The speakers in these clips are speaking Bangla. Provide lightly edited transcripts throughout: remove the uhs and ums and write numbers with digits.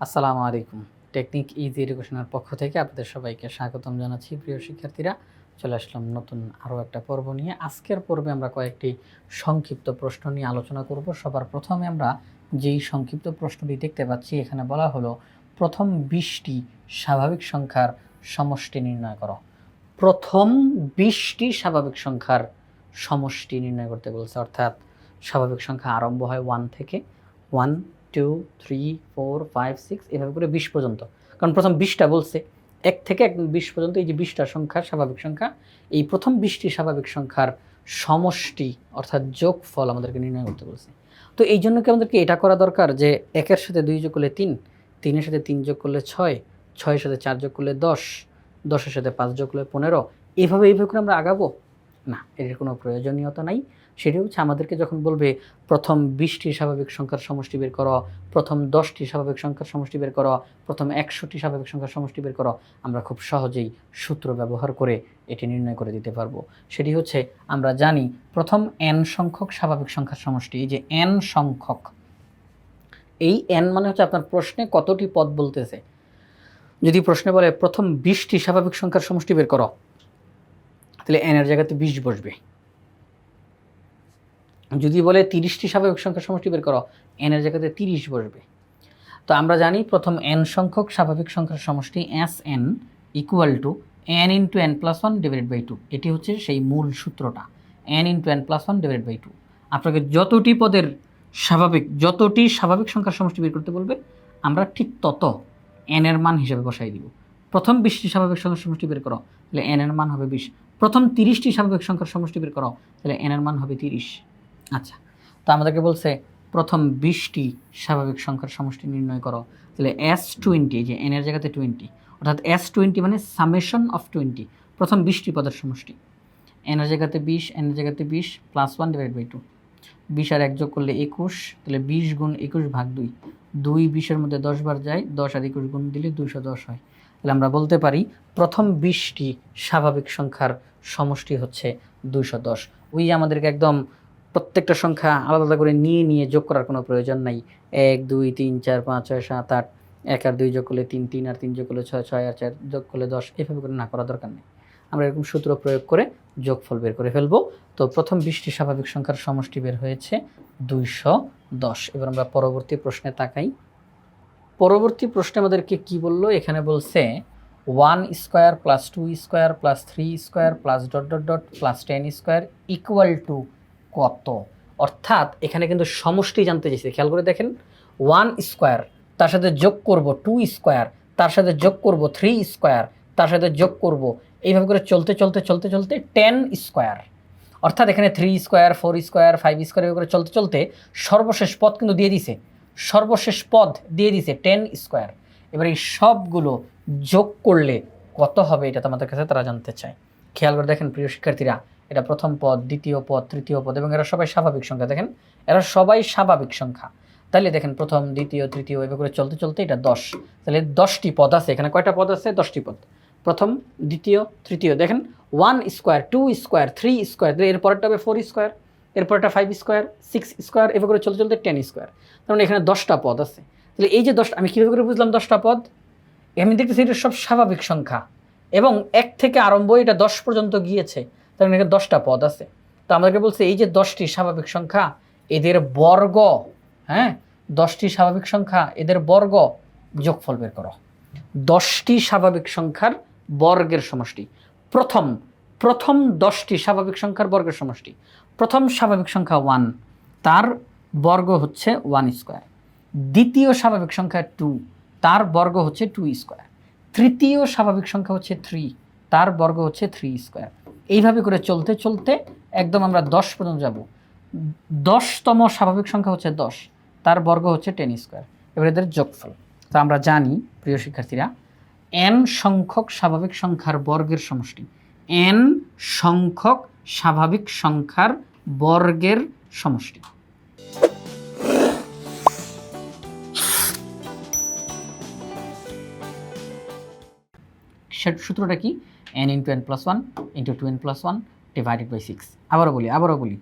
আসসালামু আলাইকুম। টেকনিক ইজি এডুকেশনের পক্ষ থেকে আপনাদের সবাইকে স্বাগতম জানাচ্ছি। প্রিয় শিক্ষার্থীরা, চলে আসলাম নতুন আরও একটা পর্ব নিয়ে। আজকের পর্বে আমরা কয়েকটি সংক্ষিপ্ত প্রশ্ন নিয়ে আলোচনা করব। সবার প্রথমে আমরা যেই সংক্ষিপ্ত প্রশ্নটি দেখতে পাচ্ছি, এখানে বলা হলো প্রথম 20টি স্বাভাবিক সংখ্যার সমষ্টি নির্ণয় করো। প্রথম 20টি স্বাভাবিক সংখ্যার সমষ্টি নির্ণয় করতে বলছে, অর্থাৎ স্বাভাবিক সংখ্যা আরম্ভ হয় 1 থেকে, 1 2 3 4 5 6 এভাবে করে 20 পর্যন্ত। কারণ প্রথম 20টা বলছে, 1 থেকে একদম 20 পর্যন্ত। এই যে 20টা সংখ্যা স্বাভাবিক সংখ্যা, এই প্রথম 20টি স্বাভাবিক সংখ্যার সমষ্টি অর্থাৎ যোগফল আমাদেরকে নির্ণয় করতে বলছে। তো এই জন্য কি আমাদেরকে এটা করা দরকার যে 1-এর সাথে 2 যোগ করলে 3, 3-এর সাথে 3 যোগ করলে 6, 6-এর সাথে 4 যোগ করলে 10, 10-এর সাথে 5 যোগ করলে 15, এইভাবে করে আমরা আগাবো না। এর কোনো প্রয়োজনীয়তা নাই। সেটি হচ্ছে আমাদেরকে যখন বলবে প্রথম 20টি স্বাভাবিক সংখ্যার সমষ্টি বের করো, প্রথম 10টি স্বাভাবিক সংখ্যার সমষ্টি বের করো, প্রথম 100টি স্বাভাবিক সংখ্যার সমষ্টি বের করো, আমরা খুব সহজেই সূত্র ব্যবহার করে এটি নির্ণয় করে দিতে পারবো। সেটি হচ্ছে, আমরা জানি প্রথম n সংখ্যক স্বাভাবিক সংখ্যার সমষ্টি, এই যে n সংখ্যক, এই n মানে হচ্ছে আপনার প্রশ্নে কতটি পদ বলতেছে। যদি প্রশ্নে বলে প্রথম 20টি স্বাভাবিক সংখ্যার সমষ্টি বের করো, তাহলে n এর জায়গাতে 20 বসবে। যদি বলে 30টি স্বাভাবিক সংখ্যার সমষ্টি বের করো, n এর জায়গাতে 30 বসবে। তো আমরা জানি প্রথম n সংখ্যক স্বাভাবিক সংখ্যার সমষ্টি Sn equal to n into n plus 1 divided by 2। এটি হচ্ছে সেই মূল সূত্রটা, n into n plus 1 divided by 2। আপনাকে যতটি স্বাভাবিক সংখ্যার সমষ্টি বের করতে বলবে, আমরা ঠিক তত n এর মান হিসেবে বসাই দিব। প্রথম 20টি স্বাভাবিক সংখ্যার সমষ্টি বের করো, তাহলে n এর মান হবে 20। প্রথম 30টি স্বাভাবিক সংখ্যার সমষ্টি বের করো, তাহলে n এর মান হবে 30। আচ্ছা, তো আমাদেরকে বলছে প্রথম 20টি স্বাভাবিক সংখ্যার সমষ্টি নির্ণয় করো, তাহলে S20, যে n এর জায়গাতে 20, অর্থাৎ S20 মানে সামেশন অফ 20, প্রথম 20টি পদের সমষ্টি। n এর জায়গাতে 20, n এর জায়গাতে 20 প্লাস 1 ডিভাইড বাই 2। 20 আর 1 যোগ করলে 21, তাহলে 20 গুণ 21 ভাগ 2, 2 20-এর মধ্যে 10 বার যায়, 10 আর 21 গুণ দিলে 210 হয়। তাহলে আমরা বলতে পারি প্রথম 20টি স্বাভাবিক সংখ্যার সমষ্টি হচ্ছে 210। ওই আমাদেরকে একদম প্রত্যেকটা সংখ্যা আলাদা আলাদা করে নিয়ে যোগ করার কোনো প্রয়োজন নাই। 1 2 3 4 5 6 7 8, 1 আর 2 যোগ করলে 3, 3 আর 3 যোগ করলে 6, 6 আর 4 যোগ করলে 10, এভাবে করে না করার দরকার নেই। আমরা এরকম সূত্র প্রয়োগ করে যোগফল বের করে ফেলবো। তো প্রথম 20টি স্বাভাবিক সংখ্যার সমষ্টি বের হয়েছে 210। এবার আমরা পরবর্তী প্রশ্নে তাকাই। পরবর্তী প্রশ্নে আমাদেরকে কি বললো, এখানে বলছে 1 square plus 2 square plus 3 square plus dot dot dot plus 10 square equal to কত। অর্থাৎ এখানে কিন্তু সমষ্টি জানতে চাইছে। খেয়াল করে দেখেন, 1 স্কোয়ার, তার সাথে যোগ করব 2 স্কোয়ার, তার সাথে যোগ করব 3 স্কোয়ার, তার সাথে যোগ করব, এইভাবে করে চলতে 10 স্কোয়ার। অর্থাৎ এখানে 3 স্কোয়ার 4 স্কোয়ার 5 স্কোয়ার এভাবে করে চলতে সর্বশেষ পদ কিন্তু দিয়ে দিছে, 10 স্কোয়ার। এবার এই সবগুলো যোগ করলে কত হবে, এটা তোমাদের কাছে তারা জানতে চায়। খেয়াল করে দেখেন প্রিয় শিক্ষার্থীরা, এটা প্রথম পদ, দ্বিতীয় পদ, তৃতীয় পদ, এবং এরা সবাই স্বাভাবিক সংখ্যা। দেখেন, এরা সবাই স্বাভাবিক সংখ্যা। তাহলে দেখেন প্রথম, দ্বিতীয়, তৃতীয় এভাবে করে চলতে এটা 10। তাহলে 10টি পদ আছে। এখানে কয়টা পদ আছে? 10টি পদ। প্রথম, দ্বিতীয়, তৃতীয়। দেখেন 1 স্কোয়ার 2 স্কোয়ার 3 স্কোয়ার, এরপরটা হবে 4 স্কোয়ার, এরপরটা 5 স্কোয়ার 6 স্কোয়ার, এভাবে করে চলতে 10 স্কোয়ার। তার মানে এখানে 10টা পদ আছে। তাহলে এই যে 10টা, আমি কীভাবে করে বুঝলাম 10টা পদ? আমি দেখতেছি এটা সব স্বাভাবিক সংখ্যা এবং 1 থেকে আরম্ভ এটা 10 পর্যন্ত গিয়েছে। তার মানে এখানে 10টা পদ আছে। তো আমাদেরকে বলছে এই যে 10টি স্বাভাবিক সংখ্যা, এদের বর্গ, হ্যাঁ, 10টি স্বাভাবিক সংখ্যা এদের বর্গ যোগফল বের করো। 10টি স্বাভাবিক সংখ্যার বর্গের সমষ্টি। প্রথম 10টি স্বাভাবিক সংখ্যার বর্গের সমষ্টি। প্রথম স্বাভাবিক সংখ্যা 1, তার বর্গ হচ্ছে 1 স্কোয়ার। দ্বিতীয় স্বাভাবিক সংখ্যা 2, তার বর্গ হচ্ছে 2 স্কোয়ার। তৃতীয় স্বাভাবিক সংখ্যা হচ্ছে 3, তার বর্গ হচ্ছে 3 স্কোয়ার। এইভাবে করে চলতে একদম আমরা 10 পর্যন্ত যাব। 10তম স্বাভাবিক সংখ্যা হচ্ছে 10, তার বর্গ হচ্ছে 10 স্কোয়ার। এবার এদের যোগফল। তো আমরা জানি প্রিয় শিক্ষার্থীরা, n সংখ্যক স্বাভাবিক সংখ্যার বর্গের সমষ্টি, n সংখ্যক স্বাভাবিক সংখ্যার বর্গের সমষ্টি। সূত্রটা কি? n into n plus 1 into 2n plus 1 divided by 6। আবারও বলি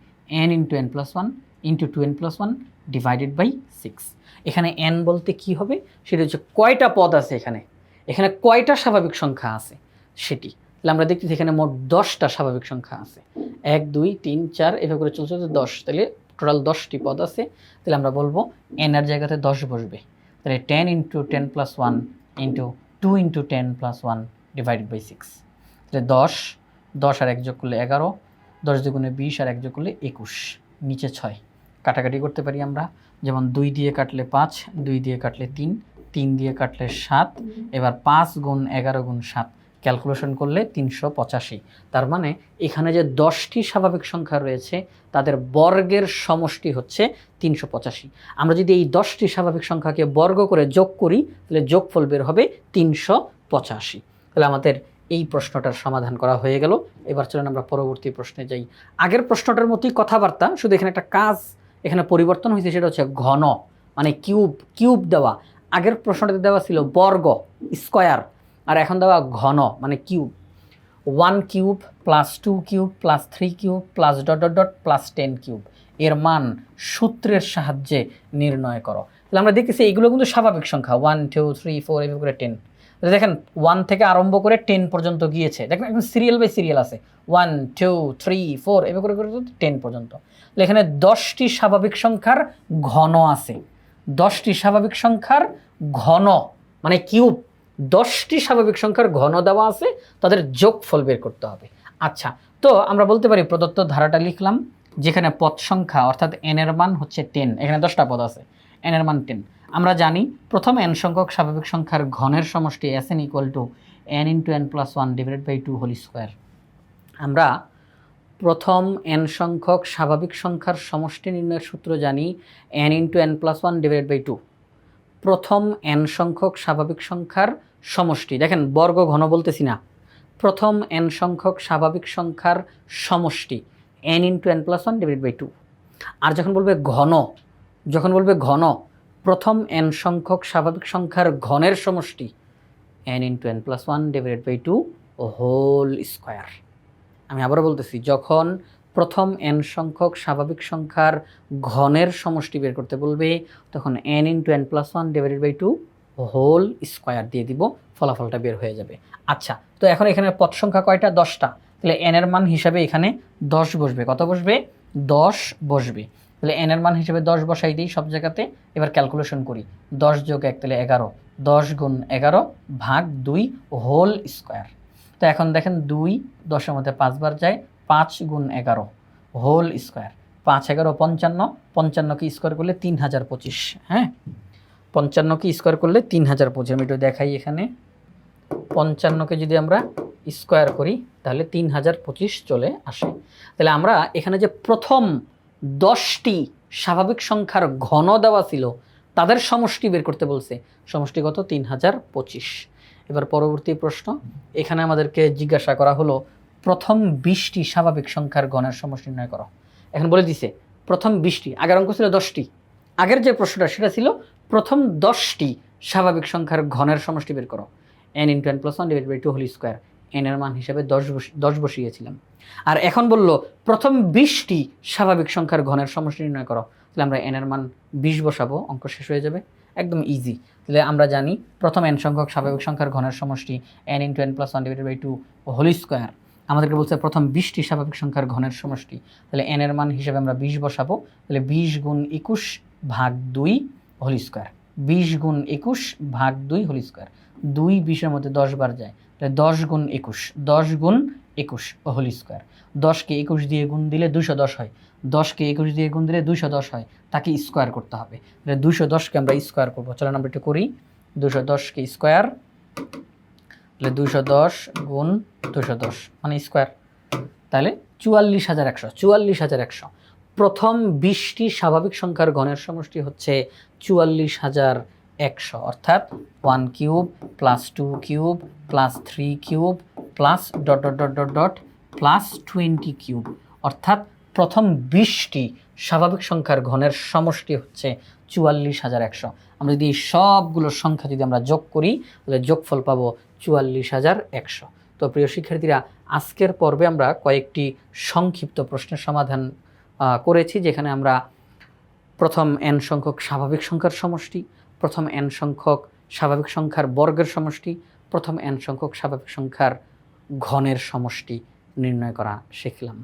n into n plus 1 into 2n plus 1 divided by 6। এখানে n বলতে কি হবে, সেটা হচ্ছে কয়টা পদ আছে এখানে, এখানে কয়টা স্বাভাবিক সংখ্যা আছে সেটি। তাহলে আমরা দেখতেছি এখানে মোট 10টা স্বাভাবিক সংখ্যা আছে, 1 2 3 4 এভাবে করে চলছে 10, তাহলে টোটাল 10টি পদ আছে। তাহলে আমরা বলবো n এর জায়গাতে 10 বসবে, তাহলে 10 × 10 + 1 × 2 × 10 + 1 ডিভাইডেড বাই 6। তাহলে 10 10 আর 1 যোগ করলে 11, 10 দুগুণে 20 আর 1 যোগ করলে 21, নিচে 6। কাটাকাটি করতে পারি আমরা, যেমন 2 দিয়ে কাটলে 5, 2 দিয়ে কাটলে 3, 3 দিয়ে কাটলে 7, এবার 5 × 11 × 7 ক্যালকুলেশন করলে 385। তার মানে এখানে যে 10টি স্বাভাবিক সংখ্যা রয়েছে তাদের বর্গের সমষ্টি হচ্ছে 385। আমরা যদি এই 10টি স্বাভাবিক সংখ্যাকে বর্গ করে যোগ করি তাহলে যোগফল বের হবে 385। তাহলে আমাদের এই প্রশ্নটার সমাধান করা হয়ে গেল। এবার চলুন আমরা পরবর্তী প্রশ্নে যাই। আগের প্রশ্নটার মতোই কথাবার্তা, শুধু এখানে একটা কাজ এখানে পরিবর্তন হয়েছে, সেটা হচ্ছে ঘন মানে কিউব দেওয়া। আগের প্রশ্নটাতে দেওয়া ছিল বর্গ স্কয়ার, আর এখন দেওয়া ঘন মানে cube. 1 cube plus 2 cube plus 3 cube plus ... plus 10 cube এর মান সূত্রের সাহায্যে নির্ণয় করো। তাহলে আমরা দেখতেছি এইগুলো কিন্তু স্বাভাবিক সংখ্যা, 1 2 3 4 এভাবে করে 10। দেখেন 1 থেকে আরম্ভ করে 10 পর্যন্ত গিয়েছে, দেখেন একদম সিরিয়াল বাই সিরিয়াল আছে, 1 2 3 4 এভাবে করে করে 10 পর্যন্ত। তাহলে এখানে 10টি স্বাভাবিক সংখ্যার ঘন আছে, 10টি স্বাভাবিক সংখ্যার ঘন মানে কিউব, 10টি স্বাভাবিক সংখ্যার ঘন দেওয়া আছে, তাদের যোগফল বের করতে হবে। আচ্ছা, তো আমরা বলতে পারি প্রদত্ত ধারাটা লিখলাম, যেখানে পদ সংখ্যা অর্থাৎ n এর মান হচ্ছে 10, এখানে 10টা পদ আছে, n এর মান 10। আমরা জানি প্রথম n সংখ্যক স্বাভাবিক সংখ্যার ঘনের সমষ্টি Sn = n × n + 1 divided by 2 whole square. আমরা প্রথম n সংখ্যক স্বাভাবিক সংখ্যার সমষ্টি নির্ণয়ের সূত্র জানি n × n + 1 ডিভাইডেড বাই 2। প্রথম n সংখ্যক স্বাভাবিক সংখ্যার সমষ্টি, দেখেন বর্গ ঘন বলতেছি না, প্রথম n সংখ্যক স্বাভাবিক সংখ্যার সমষ্টি n × n + 1 ডিভাইডেড বাই 2। আর যখন বলবে ঘন, প্রথম n সংখ্যক স্বাভাবিক সংখ্যার ঘনের সমষ্টি n × n + 1 divided by 2 whole square. আমি আবারও বলতেছি, যখন প্রথম n সংখ্যক স্বাভাবিক সংখ্যার ঘনের সমষ্টি বের করতে বলবে তখন n × n + 1 divided by 2 whole square দিয়ে দিব, ফলাফলটা বের হয়ে যাবে। আচ্ছা, তো এখন এখানে পদ সংখ্যা কয়টা? 10টা। তাহলে n এর মান হিসাবে এখানে 10 বসবে। কত বসবে? 10 বসবে। তাহলে n এর মান হিসেবে 10 বসাই দিই সব জায়গাতে। এবার ক্যালকুলেশন করি, 10 + 1 তাহলে 11, 10 × 11 ভাগ 2 হোল স্কয়ার। তো এখন দেখেন 2 10-এর মধ্যে 5 বার যায়, 5 × 11 হোল স্কয়ার। 5 11 55, 55কে স্কোয়ার করলে 3025। হ্যাঁ, 55কে স্কোয়ার করলে 3025। আমি একটু দেখাই, এখানে 55কে যদি আমরা স্কোয়ার করি তাহলে 3025 চলে আসে। তাহলে আমরা এখানে যে প্রথম 10টি স্বাভাবিক সংখ্যার ঘন দেওয়া ছিল তাদের সমষ্টি বের করতে বলছে, সমষ্টি কত? 3025। এবার পরবর্তী প্রশ্ন, এখানে আমাদেরকে জিজ্ঞাসা করা হলো প্রথম 20টি স্বাভাবিক সংখ্যার ঘনের সমষ্টি নির্ণয় করো। এখন বলে দিছে প্রথম 20টি, আগের অঙ্ক ছিল 10টি। আগের যে প্রশ্নটা সেটা ছিল প্রথম 10টি স্বাভাবিক সংখ্যার ঘনের সমষ্টি বের করো, n × n + 1 divided by 2 whole square. n এর মান হিসাবে 10 বসিয়েছিলাম। আর এখন বলল প্রথম 20টি স্বাভাবিক সংখ্যার ঘনের সমষ্টি নির্ণয় করো। তাহলে আমরা n এর মান 20 বসাবো, অঙ্ক শেষ হয়ে যাবে, একদম ইজি। তাহলে আমরা জানি প্রথম n সংখ্যক স্বাভাবিক সংখ্যার ঘনের সমষ্টি n × n + 1 divided by 2 whole square. আমাদেরকে বলছে প্রথম 20টি স্বাভাবিক সংখ্যার ঘনের সমষ্টি, তাহলে n এর মান হিসাবে আমরা 20 বসাবো। তাহলে 20 × 21 ভাগ 2 হোল স্কয়ার, 20 × 21 ভাগ 2 হোল স্কয়ার। 2 20-এর মধ্যে 10 বার যায়, তাহলে 10 × 21, 10 × 21 হোল স্কয়ার। 10কে 21 দিয়ে গুণ দিলে 210 হয়, 10কে 21 দিয়ে গুণ দিলে 210 হয়, তাকে স্কোয়ার করতে হবে। তাহলে 210কে আমরা স্কোয়ার করবো, চলেন আমরা একটু করি। 210কে স্কোয়ার, তাহলে 210 × 210 মানে স্কোয়ার, তাহলে 44100। 44100 প্রথম 20টি স্বাভাবিক সংখ্যার ঘনের সমষ্টি হচ্ছে 44100, অর্থাৎ 1 cube plus 2 cube plus 3 cube plus ... plus 20 cube, অর্থাৎ প্রথম 20টি স্বাভাবিক সংখ্যার ঘনের সমষ্টি হচ্ছে 44100। আমরা যদি এই সবগুলো সংখ্যা যদি আমরা যোগ করি তাহলে যোগফল পাবো 44100। তো প্রিয় শিক্ষার্থীরা, আজকের পর্বে আমরা কয়েকটি সংক্ষিপ্ত প্রশ্নের সমাধান করেছি, যেখানে আমরা প্রথম n সংখ্যক স্বাভাবিক সংখ্যার সমষ্টি, প্রথম n সংখ্যক স্বাভাবিক সংখ্যার বর্গের সমষ্টি, প্রথম n সংখ্যক স্বাভাবিক সংখ্যার ঘনের সমষ্টি নির্ণয় করা শিখলাম।